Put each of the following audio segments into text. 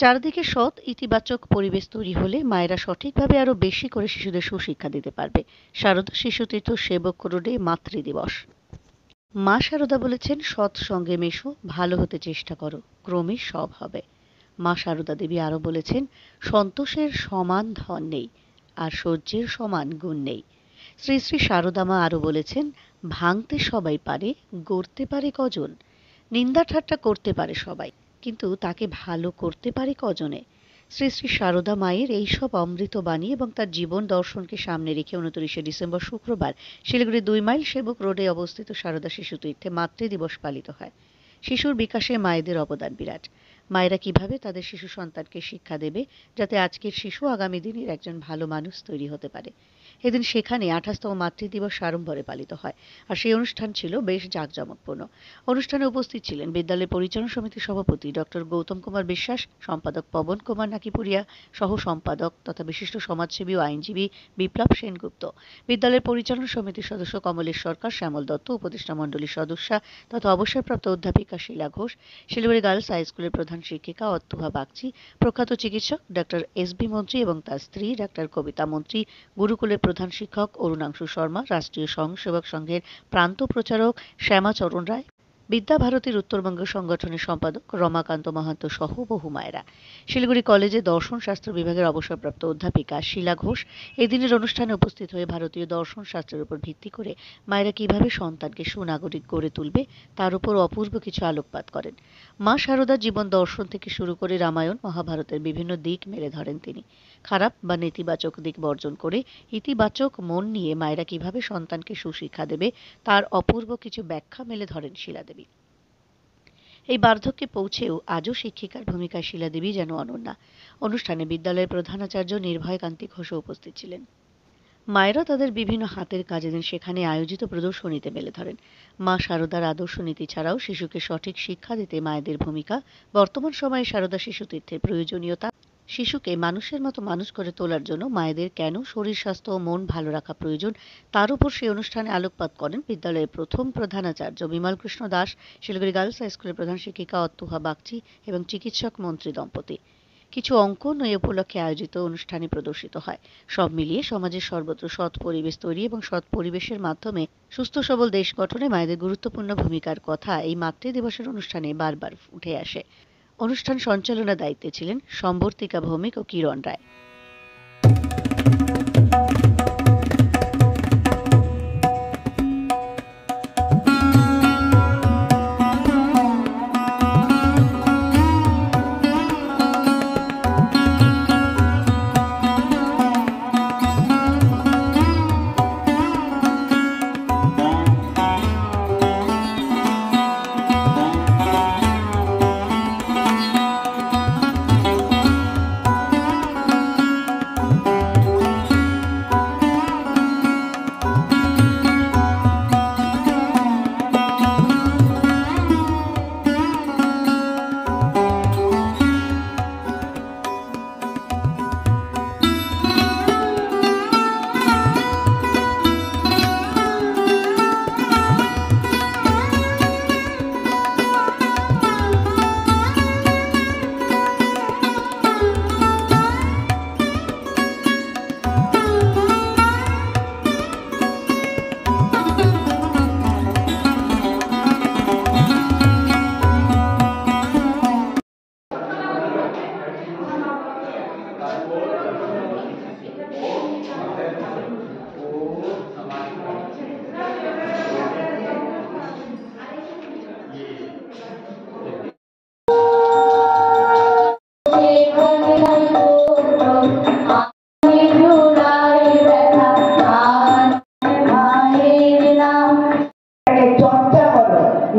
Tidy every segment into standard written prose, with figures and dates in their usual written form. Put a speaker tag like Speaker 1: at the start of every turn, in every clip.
Speaker 1: চারদিকে সৎ ইতিবাচক পরিবেশ তৈরি হলে মায়েরা সঠিকভাবে আরো বেশি করে শিশুদের সুশিক্ষা দিতে পারবে। শারদা শিশুতীর্থ সেবক রোডে মাতৃদিবস। মা শারদা বলেছেন, সৎ সঙ্গে মেশো, ভালো হতে চেষ্টা করো, ক্রমে সব হবে। মা শারদা দেবী আরো বলেছেন, সন্তোষের সমান ধন নেই, আর সহ্যের সমান গুণ নেই। শ্রী শ্রী শারদা মা আরো বলেছেন, ভাঙতে সবাই পারে, গড়তে পারে কজন। নিন্দা ঠাট্টা করতে পারে সবাই, কিন্তু তাকে ভালো করতে পারে কজনে। শ্রী শ্রী শারদা মায়ের এইসব অমৃত বাণী এবং তার জীবন দর্শনকে সামনে রেখে 29শে ডিসেম্বর শুক্রবার শিলিগুড়ি 2 মাইল সেবক রোডে অবস্থিত শারদা শিশুতীর্থে মাতৃদিবস পালিত হয়। শিশুর বিকাশে মায়েদের অবদান বিরাট। মায়েরা কিভাবে তাদের শিশু সন্তানকে শিক্ষা দেবে যাতে আজকের শিশু আগামী দিনের একজন ভালো মানুষ তৈরি হতে পারে। এদিন সেখানে 28তম মাতৃদিবস সাড়ম্বরে পালিত হয়, আর সেই অনুষ্ঠান ছিল বেশ জাঁকজমকপূর্ণ। অনুষ্ঠানে উপস্থিত ছিলেন বিদ্যালয় পরিচালনা সমিতির সভাপতি ডক্টর গৌতম কুমার বিশ্বাস, সম্পাদক পবন কুমার নাকিপুরিয়া, সহ সম্পাদক তথা বিশিষ্ট সমাজসেবী ও আইনজীবী বিপ্লব সেনগুপ্ত, বিদ্যালয়ের পরিচালনা সমিতির সদস্য কমলেশ সরকার, শ্যামল দত্ত, উপদেষ্টা মণ্ডলীর সদস্যা তথা অবসরপ্রাপ্ত অধ্যাপিকা শীলা ঘোষ, শিলিগুড়ি গার্লস হাই স্কুলের প্রধান শিক্ষিকা অত্যুহা বাগচি, প্রখ্যাত চিকিৎসক ডক্টর এস.বি. মন্ত্রী এবং তার স্ত্রী ডক্টর কবিতা মন্ত্রী, গুরুকুলের প্রধান শিক্ষক অরুণাংশু শর্মা, রাষ্ট্রীয় স্বয়ংসেবক সংঘের প্রান্ত প্রচারক শ্যামাচরণ রায়, বিদ্যাভারতীর উত্তরবঙ্গ সংগঠনের সম্পাদক রমাকান্ত মাহাতো সহ বহু মায়েরা। শিলিগুড়ি কলেজে দর্শন শাস্ত্র বিভাগের অবসরপ্রাপ্ত অধ্যাপিকা শীলা ঘোষ এদিনের অনুষ্ঠানে উপস্থিত হয়ে ভারতীয় দর্শন শাস্ত্রের উপর ভিত্তি করে মায়েরা কিভাবে সন্তানকে সুনাগরিক গড়ে তুলবে তার উপর অপূর্ব কিছু আলোকপাত করেন। মা শারদার জীবন দর্শন থেকে শুরু করে রামায়ণ মহাভারতের বিভিন্ন দিক মেলে ধরেন তিনি। খারাপ বা নেতিবাচক দিক বর্জন করে ইতিবাচক মন নিয়ে মায়েরা কিভাবে সন্তানকে সুশিক্ষা দেবে তার অপূর্ব কিছু ব্যাখ্যা মেলে ধরেন শীলা দেবী। এই বার্ধক্যে পৌঁছেও আজও শিক্ষিকার ভূমিকায় শীলা দেবী যেন অনন্যা। অনুষ্ঠানে বিদ্যালয়ের প্রধানাচার্য নির্ভয় কান্তি ঘোষও উপস্থিত ছিলেন। মায়েরা তাদের বিভিন্ন হাতের কাজ এদিন সেখানে আয়োজিত প্রদর্শনীতে মেলে ধরেন। মা শারদার আদর্শ নীতি ছাড়াও শিশুকে সঠিক শিক্ষা দিতে মায়েদের ভূমিকা, বর্তমান সময়ে শারদা শিশুতীর্থের প্রয়োজনীয়তা, শিশুকে মানুষের মতো মানুষ করে তোলার জন্য মায়েদের কেন শরীর স্বাস্থ্য ও মন ভালো রাখা প্রয়োজন তার উপর সেই অনুষ্ঠানে আলোকপাত করেন বিদ্যালয়ের প্রথম প্রধানাচার্য বিমল কৃষ্ণ দাস, শিলিগুড়ি গার্লস হাই স্কুলের প্রধান শিক্ষিকা অত্যুহা বাগচি এবং চিকিৎসক মন্ত্রী দম্পতি। কিছু অঙ্কন এই উপলক্ষে আয়োজিত অনুষ্ঠানে প্রদর্শিত হয়। সব মিলিয়ে সমাজের সর্বত্র সৎ পরিবেশ তৈরি এবং সৎ পরিবেশের মাধ্যমে সুস্থ সবল দেশ গঠনে মায়েদের গুরুত্বপূর্ণ ভূমিকার কথা এই মাতৃদিবসের অনুষ্ঠানে বারবার উঠে আসে। অনুষ্ঠান সঞ্চালনার দায়িত্বে ছিলেন সম্বর্তিকা ভৌমিক ও কিরণ রায়।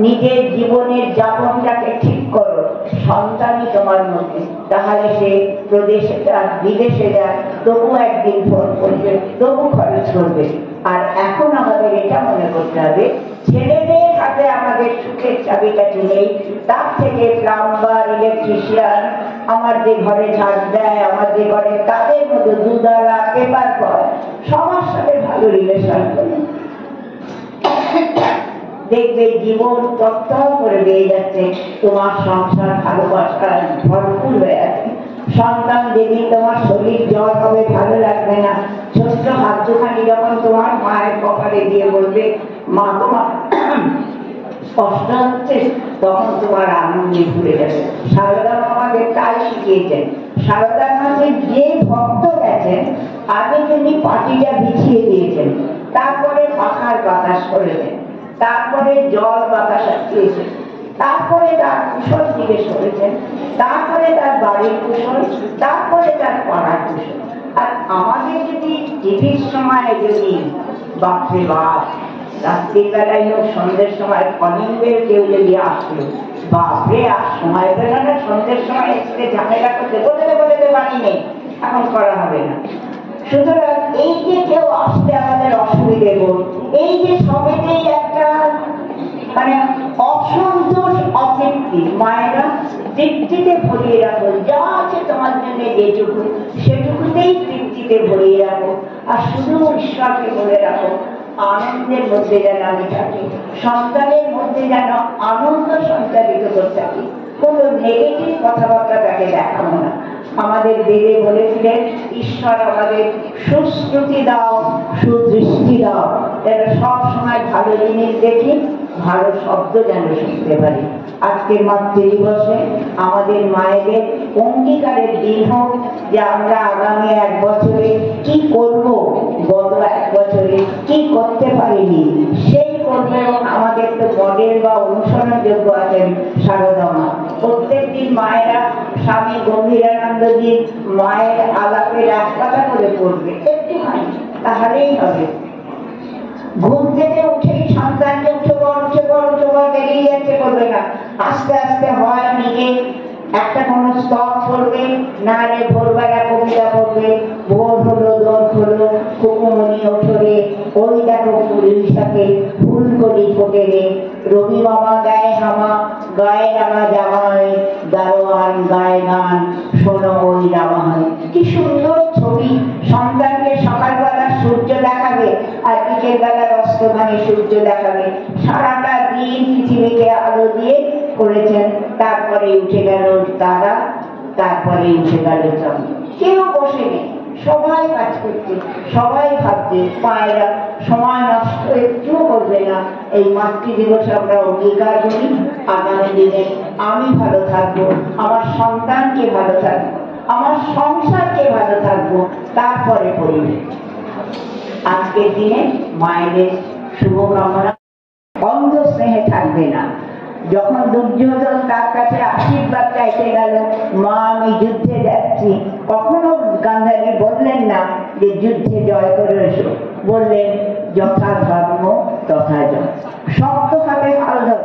Speaker 2: নিজের জীবনের যাপনটাকে ঠিক করো, সন্তানই তোমার মধ্যে, তাহলে সে প্রদেশে যাক বিদেশে যাক তবু একদিন ফোন করবে, তবু খরচ করবে। আর এখন আমাদের এটা মনে করতে হবে, ছেলেদের হাতে আমাদের সুখের চাবিকাঠি নেই, তার থেকে প্লাম্বার, ইলেকট্রিশিয়ান, আমার যে ঘরে ঝাড় দেয়, আমার যে ঘরে তাদের মধ্যে দুধারা পেপার পর সবার সাথে ভালো রিলেশন করে দেখবে জীবন তত্তর করে বেয়ে যাচ্ছে, তোমার সংসার ভালোবাসা ভরপুর হয়ে আছে। সন্তান যেদিন তোমার শরীর জ্বর হবে, ভালো লাগবে না, ছোট্ট হাতখানি যখন তোমার মায়ের কপালে দিয়ে বলবে মা তোমার কষ্ট হচ্ছে, তখন তোমার আনন্দে ঘুরে যাবে। সারদা আমাদের তাই শিখিয়েছেন। সারদার কাছে যে ভক্ত গেছেন, আগে তিনি পাটিটা বিছিয়ে দিয়েছেন, তারপরে পাখার বাতাস করেছেন, তারপরে জল বাতাস দিয়েছেন, তারপরে তার কুশল জিজ্ঞেস করেছেন, তারপরে তার বাড়ির কুশল, তারপরে তার পাড়ার কুশল। আর আমাদের যদি টিভির সময় যদি বাপরে বাপ, রাত্রির বেলায় হোক সন্ধ্যের সময় অনিন্দের কেউ যদি আসলো, বাপরে আর সময় পেল না, সন্ধ্যের সময় এসে ঝামেলা করতে বলতে পারি নেই, এখন করা হবে না। সুতরাং এই যে কেউ আসতে আমাদের অসুবিধে হোক, এই যে সবেতেই একটা মানে অসন্তোষ অতৃপ্তি, মায়েরা তৃপ্তিতে ভরিয়ে রাখো, যা আছে তোমার জন্য যেটুকু সেটুকুতেই তৃপ্তিতে ভরিয়ে রাখো। আর শুধু ঈশ্বরকে বলে রাখো আনন্দের মধ্যে যেন আমি থাকি, সন্তানের মধ্যে যেন আনন্দ সঞ্চারিত করতে থাকি, কোনো নেগেটিভ কথাবার্তা তাকে দেখাবো না। আমাদের বেদে বলেছিলেন ঈশ্বর আমাদের সুশ্রুতি দাও, সুদৃষ্টি দাও, যেন সব সময় ভালো জিনিস দেখি, ভালো শব্দ যেন শুনতে পারি। আজকের মাতৃদিবসে আমাদের মায়েদের অঙ্গীকারের দিন হোক যে আমরা আগামী 1 বছরে কি করব, গত 1 বছরে কি করতে পারিনি সেই করবে। এবং আমাদের তো মডেল বা অনুসরণযোগ্য আছেন সারদা মা। প্রত্যেকদিন মায়েরা স্বামী গম্ভীরানন্দজির মায়ের আলাপের 1 পাতা করে পড়বে, একটুখানি, তাহলেই হবে। ঘুম থেকে উঠেই সন্তানকে উঠে বড় বেরিয়ে যাচ্ছে করবে না, আস্তে আস্তে হয় নিজে একটা কোনো স্তব করবে, নাহলে ভোরবেলা কবিতা পড়বে, ভোর হলো দোল হলো কুকুমনি ওঠরে, ওই দেখো পুলিশাকে ফুল করি ফোটে রে, রবি মামা গায়ে হামা, গায়ে রামা জামাই, দারোয়ান গায়ে গান, শোনো ওই রামায়। কি সুন্দর ছবি! সন্তানকে সকালবেলা সূর্য দেখাবে আর বিকেল বেলার অস্তমানে সূর্য দেখাবে, সারাটা দিন পৃথিবীকে আলো দিয়ে করেছেন। তারপরে উঠে গেল তারা, তারপরে উঠে গেল চন্দ্র। কেউ বসে নেই, সবাই কাজ করছে, সবাই ভাবছে। মায়েরা সময় নষ্ট একটু করবে না। এই মাতৃদিবসে আমরা অঙ্গীকার করি আগামী দিনে আমি ভালো থাকবো, আমার সন্তানকে ভালো থাকবো, আমার সংসারকে ভালো থাকবো, তারপরে পরিবেশ। আজকের দিনে মায়েদের শুভকামনা, অন্ধ স্নেহে থাকবে না। যখন দুর্যোধন তার কাছে আশীর্বাদ চাইতে গেল, মা আমি যুদ্ধে যাচ্ছি, কখনো গান্ধারী বললেন না যে যুদ্ধে জয় করে এসো, বললেন যথা ধর্ম তথা জয়। শক্ত হাতে হাল ধর,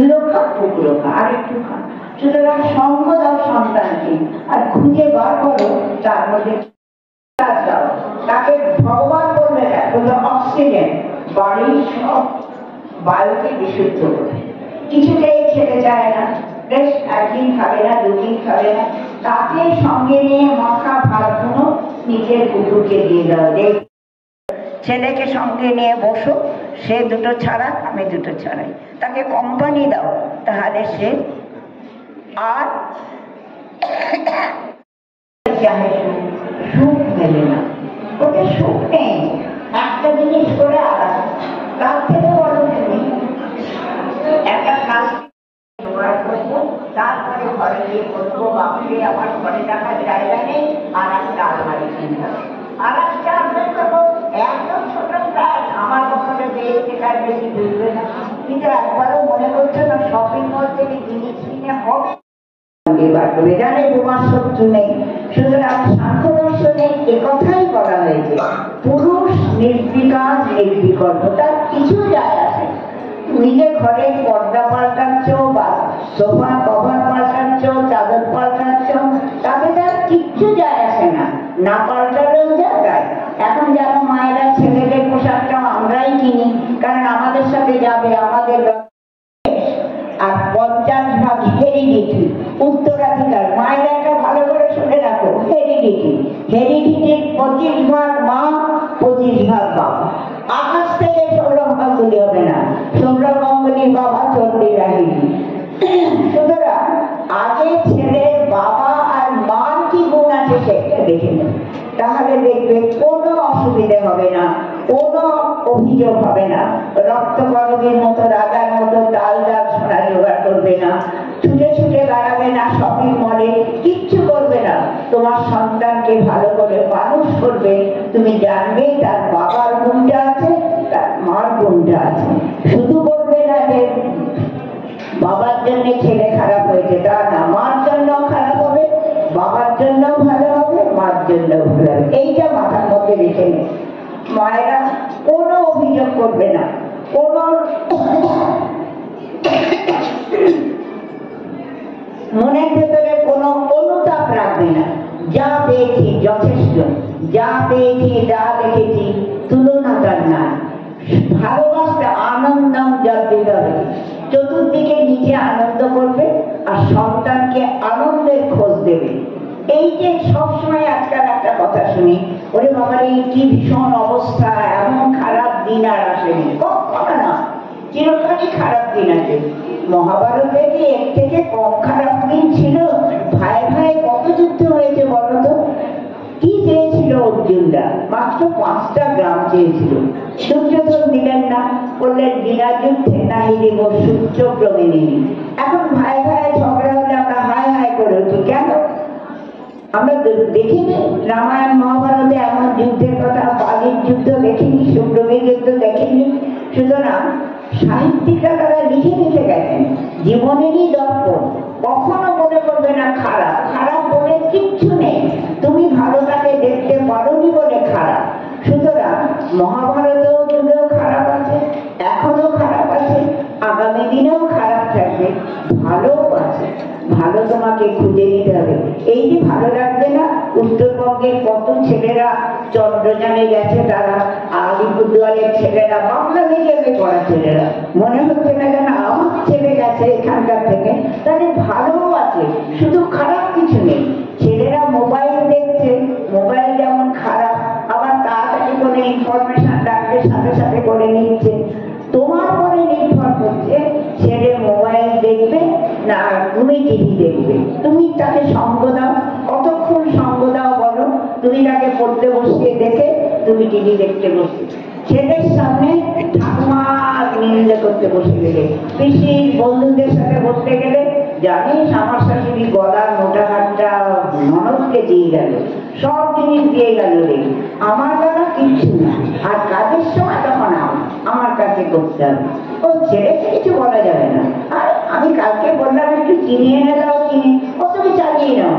Speaker 2: লোখা ফুকলোখা আরেকটু খা। সুতরাং সঙ্গ দাও সন্তানকে, আর খুঁজে বার করো তার মধ্যে দাও। তাকে ভগবান বলবে না, বললো অক্সিজেন, বাড়ির সব বায়ুকে বিশুদ্ধ করে। কিছুতেই খেতে চায় না, বেশ 1 দিন খাবে না, 2 দিন খাবে না, তাকে সঙ্গে নিয়ে মাখা ভাতগুলো নিজের কুকুরকে দিয়ে দাও। ছেলেকে সঙ্গে নিয়ে বসো, সে 2টো ছাড়া আমি 2টো ছাড়াই, তাকে কোম্পানি দাও, তাহলে সে আর সুখ মেলে না। ওকে সুখ নেই, একটা জিনিস করে আলাদা, তার থেকে বড় নেই। একটা কাজ করবো, তারপরে ঘরে গিয়ে করবো, বাপরে আমার ঘরে রাখার জায়গা নেই, আর একটা আলমারি কিনতে হবে, আর একটা আলমারি করবো। একদম ছোট কাজ, আমার কখনো দেখতে কাজ বেশি বুঝবে না, কিন্তু একবারও মনে করছে না শপিং মল থেকে জিনিস কিনে হবে। জানে তোমার শত্রু নেই। সুতরাং সাংখ্য দর্শনে একথাই বলা হয়েছে, পুরুষ নির্বিকার নির্বিকল্প, তার কিছু যায় আসে। তুমি যে ঘরে পর্দা পাল্টাচ্ছ বা সোফা কভার পাল্টাচ্ছ, চাদর পাল্টাচ্ছ, তাতে তার কিচ্ছু যায় আসে না, না পাল্টালেও যা যায়। এখন যেন মায়েরা ছেলেদের পোশাকটা আমরাই কিনি, কারণ আমাদের সাথে যাবে, আমাদের আর 50% হেরিডিটি, উত্তরাধিকার। মায়েরা একটা ভালো করে শুনে রাখো, হেরিডিটি। হেরিডিটির 25% মা, 25% বাবা। আকাশ থেকে 16 ভাগ তুলে হবে না, তোমরা গাঙ্গুলি বাবা চন্ডী রাহিনী। সুতরাং আগে ছেলের বাবা আর মার কি গুণ আছে সেটা দেখে নেব, তাহলে দেখবে কোনো অসুবিধে হবে না, কোনো অভিযোগ হবে না। রক্তকরবীর মতো রাজার মতো ডাল ডাল সোনা জোগাড় করবে না, ছুটে ছুটে বেড়াবে না শপিং মলে, কিচ্ছু করবে না। তোমার সন্তানকে ভালো করে মানুষ করবে, তুমি জানবে তার বাবার গুণটা আছে, তার মার গুণটা আছে। শুধু বলবে না যে বাবার জন্য ছেলে খারাপ হয়েছে, তা না, মার জন্য খারাপ হবে, বাবার জন্য ভালো হবে, মার জন্য ভালো হবে। এইটা মাথার মধ্যে রেখে নে। মায়েরা কোনো অভিযোগ করবে না, কোনো মনের ভেতরে কোনো অনুতাপ রাখবে না। যা পেয়েছি যথেষ্ট, যা পেয়েছি যা দেখেছি তুলনা তার না। ভালোবাসতে আনন্দম জন্মিত হবে, চতুর্দিকে নিজে আনন্দ করবে আর সন্তানকে আনন্দের খোঁজ দেবে। এই যে সবসময় আজকাল একটা কথা শুনি, ওরে বাবার এই কি ভীষণ অবস্থা, এমন খারাপ দিন আর আসেনি। কখনো না, চিরকালই খারাপ দিন আছে। মহাভারতে কি এর থেকে কম খারাপ দিন ছিল? ভাই ভাই কত যুদ্ধ হয়েছে বলতো? কি চেয়েছিল অর্জুনরা? মাত্র 5টা গ্রাম চেয়েছিল। দুর্যোধন দিলেন না, বললেন বিনা যুদ্ধে নাহি দেব সূর্যক্রমে নেই। এখন ভাই ভাই ঝগড়া হলে আমরা হায় হায় করে উঠি কেন? আমরা দেখিনি রামায়ণ মহাভারতে এমন যুদ্ধের কথা, বালির যুদ্ধ দেখিনি, সুগ্রীবের যুদ্ধ দেখিনি। সুতরাং সাহিত্যিকরা তারা লিখে লিখে গেছেন, জীবনেরই দর্পণ। কখনো মনে করবে না খারাপ, খারাপ বলে কিচ্ছু নেই, তুমি ভালোটাকে দেখতে পারোনি বলে খারাপ। সুতরাং মহাভারতেও যুগেও খারাপ আছে, এখনো খারাপ আছে, আগামী দিনেও খারাপ থাকবে, ভালোও আছে। ভালো তোমাকে খুঁজে নিতে হবে। এই যে ভালো লাগছে না, উত্তরবঙ্গের কত ছেলেরা চন্দ্রযানে গেছে, তারা আলিপুরদুয়ারের ছেলেরা, বাংলা মিডিয়ামে পড়া ছেলেরা, মনে হচ্ছে না যেন আমার ছেলে গেছে এখানকার থেকে। তাদের ভালোও আছে, শুধু খারাপ কিছু নেই। ছেলেরা মোবাইল দেখছে, মোবাইল যেমন খারাপ, আবার তাড়াতাড়ি করে ইনফরমেশন রাখবে, সাথে সাথে করে নিচ্ছে। তোমার পরে নির্ভর করছে ছেলে মোবাইল দেখবে না তুমি টিভি দেখবে। তুমি তাকে সঙ্গ দাও, কতক্ষণ সঙ্গ দাও বলো? তুমি তাকে পড়তে বসিয়ে দেখে তুমি টিভি দেখতে বসবে। ছেলের সামনে ঠাকুমা নিন্দা করতে বসে গেলে, পিসির বন্ধুদের সাথে বসতে গেলে, জানিস আমার শাশুড়ি গলার মোটা হাতটা ননদকে দিয়ে গেল, সব জিনিস দিয়ে গেল রে, আমার দ্বারা কিচ্ছু না। আর কাজের সময় তখন আমার কাছে করতে হবে। ও ছেলেকে কিছু বলা যাবে না। আর আমি কালকে বললাম একটু চিনি এনে দাও, চিনি, ও তুমি চালিয়ে নাও।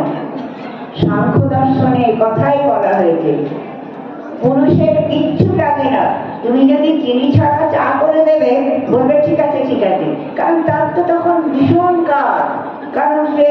Speaker 2: সাংখ্য দর্শনে কথাই বলা হয়েছে পুরুষের কিচ্ছু লাগে না, তুমি যদি চিনি ছাড়া চা করে দেবে বলবে ঠিক আছে ঠিক আছে, কারণ তার তো তখন ভীষণ কাজ। কারণ সে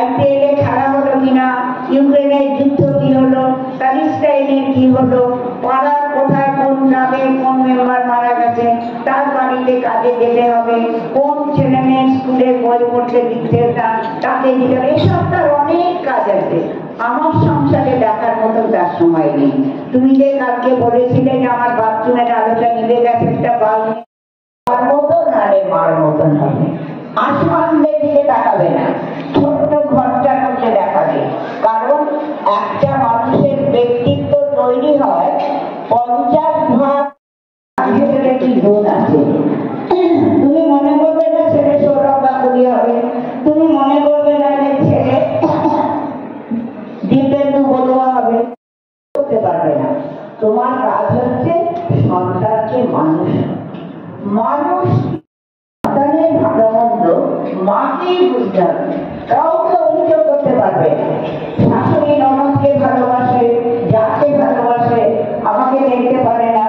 Speaker 2: IPL এ খেলা হলো কিনা, ইউক্রেনের যুদ্ধ কি হলো, প্যালেস্টাইনের কি হলো, পাড়ার কোথায় কোন গ্রামে কোন মেম্বার মারা গেছে, তার বাড়িতে কাজে যেতে হবে, কোন ছেলে মেয়ে স্কুলে বই পড়তে দিচ্ছে না তাকে দিতে হবে, এসব তার অনেক কাজ আছে। আমার সংসারে দেখার মতো তার সময় নেই। তুমি যে কালকে বলেছিলে যে আমার বাথরুমের আলোটা নিভে গেছে, একটা বাল্ব তার মতো না রে, মার মতন হবে। আসমানদের দিকে তাকাবে না, ছোট্ট ঘরটার মধ্যে দেখাবে। কারণ একটা মানুষের ব্যক্তিত্ব তৈরি হয় 50 ভাগ ভেতরে কি গুণ আছে। তুমি মনে করবে না ছেলে সৌরভ গাঙ্গুলি হবে, তুমি মনে করবে না যে ছেলে দীপেন্দু বড়ুয়া হবে, করতে পারবে না। তোমার কাজ হচ্ছে সন্তানকে মানুষ, মানুষ সন্তানের ভালো মন্দ মাকেই বুঝতে হবে, কাউকে অভিযোগ করতে পারবে না। শাশুড়ি ননদকে ভালোবাসে, যাকে ভালোবাসে, আমাকে দেখতে পারে না,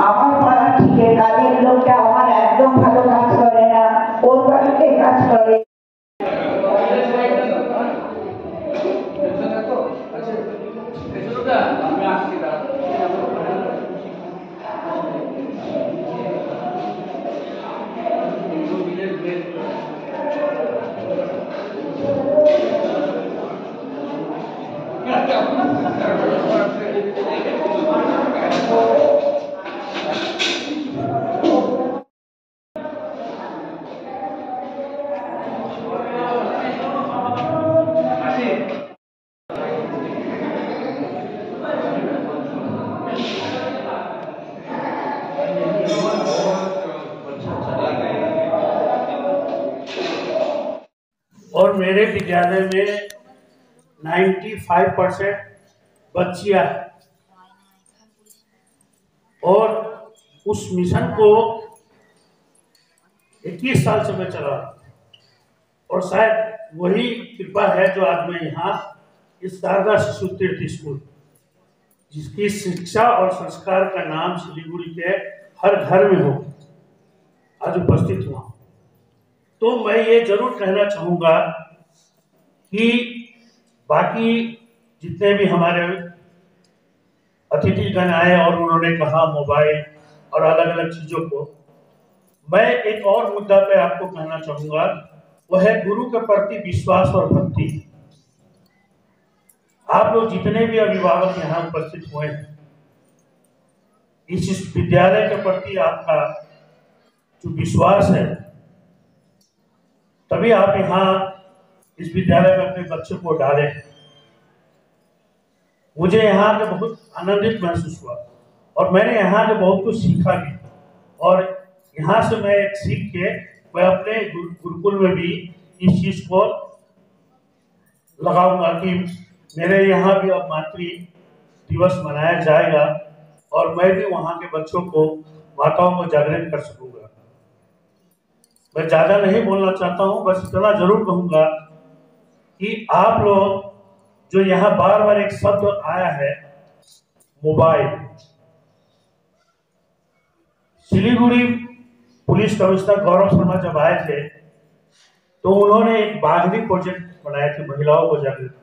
Speaker 2: আমার পাড়ার থেকে কাজের লোকটা আমার একদম ভালো কাজ করে না, ওর বাড়িতে কাজ করে।
Speaker 3: আমি আসছি मेरे विद्यालय में 95% बच्चियां हैं और उस मिशन को 21 साल से मैं चला रहा हूं और शायद वही कृपा है जो आज मैं यहाँ इस शारदा शिशु तीर्थ स्कूल, जिसकी शिक्षा और संस्कार का नाम सिलीगुड़ी के हर घर में हो, आज उपस्थित हुआ। तो मैं ये जरूर कहना चाहूंगा कि बाकी जितने भी हमारे अतिथिगण आए और उन्होंने कहा मोबाइल और अलग अलग चीजों को, मैं एक और मुद्दा पे आपको कहना चाहूंगा, वह है गुरु के प्रति विश्वास और भक्ति। आप लोग जितने भी अभिभावक यहाँ उपस्थित हुए हैं, इस विद्यालय के प्रति आपका जो विश्वास है, तभी आप यहाँ इस विद्यालय में अपने बच्चे को डालें। मुझे यहाँ के बहुत आनंदित महसूस हुआ और मैंने यहाँ के बहुत कुछ सीखा भी, और यहाँ से मैं एक सीख के मैं अपने गुरुकुल में भी इस चीज को लगाऊंगा कि मेरे यहाँ भी अब मातृ दिवस मनाया जाएगा और मैं भी वहाँ के बच्चों को, माताओं को जागृत कर सकूंगा। मैं ज्यादा नहीं बोलना चाहता हूँ, बस इतना जरूर कहूंगा कि आप लोग जो यहाँ बार बार एक शब्द आया है mobile, Siliguri police commissioner Gaurav Sharma जब आए थे तो उन्होंने एक बागनी प्रोजेक्ट बनाए थे महिलाओं को जागृत,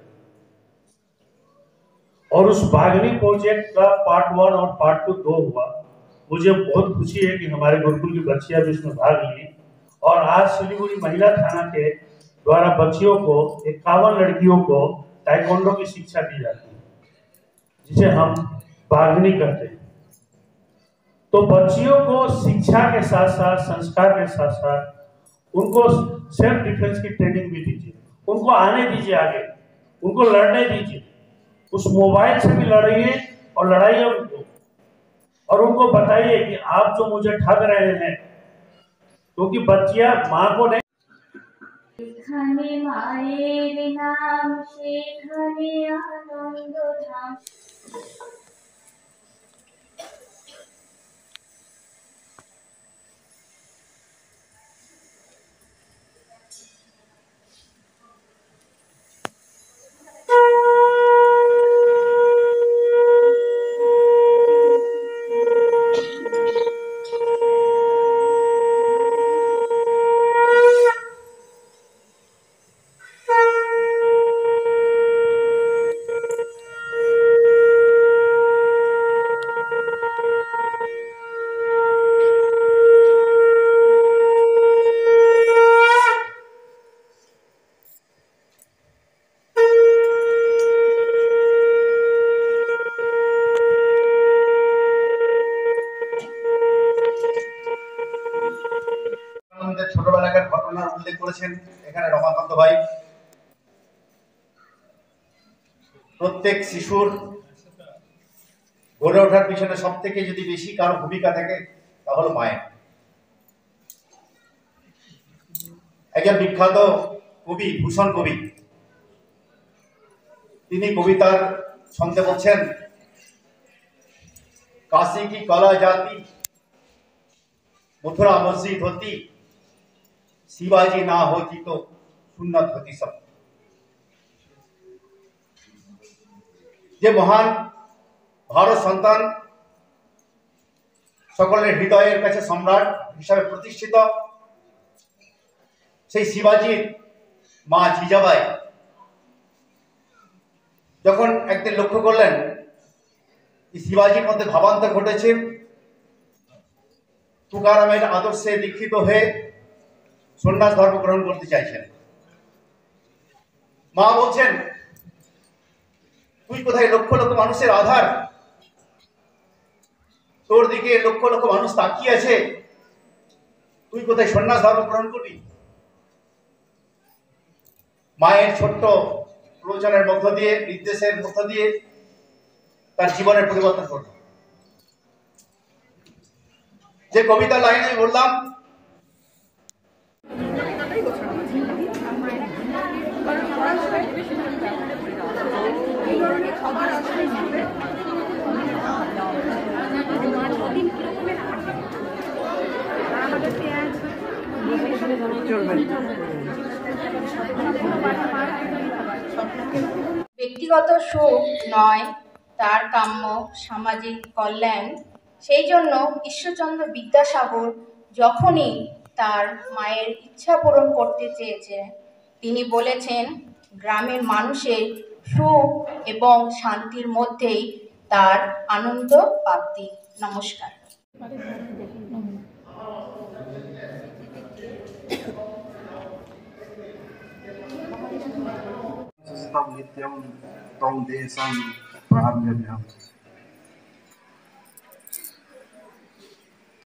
Speaker 3: और उस बागनी प्रोजेक्ट का पार्ट 1 और पार्ट 2 दो हुआ। मुझे बहुत खुशी है कि हमारे गुरुकुल की बच्चियां भी इसमें भाग ली और आज सिलीगुड़ी महिला थाना के द्वारा बच्चियों को 51 लड़कियों को ताइक्वांडो की शिक्षा दी जाती है, जिसे हम बागनी करते हैं। तो बच्चियों को शिक्षा के साथ साथ, संस्कार के साथ साथ उनको सेल्फ डिफेंस की ट्रेनिंग भी दीजिए, उनको आने दीजिए आगे, उनको लड़ने दीजिए, उस मोबाइल से भी लड़िए और लड़ाइए उनको, और उनको बताइए कि आप जो मुझे ठग रहे हैं, क्योंकि बच्चियां माँ को नहीं।
Speaker 4: সেখানে মায়ের নাম, সেখানে আনন্দ ধাম।
Speaker 5: ছোটবেলাকার ঘটনার উল্লেখ করেছেন এখানে রমাকান্ত ভাই। প্রত্যেক শিশুর গড়ে ওঠার পিছনে সব থেকে যদি বেশি কারো ভূমিকা থাকে তা হলো মায়ের। একজন বিখ্যাত কবি, ভূষণ কবি, তিনি কবিতার ছন্দে বলছেন, काशी की कला जाती मथुरा मस्जिद होती, शिवाजी ना होती तो सुन्नत होती सब। যে মহান ভারত সন্তান, সকলের হৃদয়ের কাছে সম্রাট হিসাবে প্রতিষ্ঠিত, সেই শিবাজির মা জিজাবাই যখন একদিন লক্ষ্য করলেন শিবাজির মধ্যে ভাবান্তর ঘটেছে, তুকারামের আদর্শে দীক্ষিত হয়ে সন্ন্যাস ধর্ম গ্রহণ করতে চাইছেন। মা বলছেন, তুই কোথায় লক্ষ লক্ষ মানুষের আধার, তোর দিকে লক্ষ লক্ষ মানুষ তাকিয়ে আছে, তুই কোথায় সন্ন্যাস ধর্ম গ্রহণ করবি? মায়ের ছোট্ট প্রবচনের মধ্য দিয়ে, নির্দেশের মধ্য দিয়ে তার জীবনের পরিবর্তন করল। যে কবিতার লাইন আমি বললাম,
Speaker 6: ব্যক্তিগত সুখ নয় তার কাম্য সামাজিক কল্যাণ। সেই জন্য ঈশ্বরচন্দ্র বিদ্যাসাগর যখনই তার মায়ের ইচ্ছা পূরণ করতে চেয়েছেন, তিনি বলেছেন গ্রামের মানুষের সুখ এবং শান্তির মধ্যেই তার আনন্দ প্রাপ্তি। নমস্কার।
Speaker 7: नित्यं तं देशं प्राप्य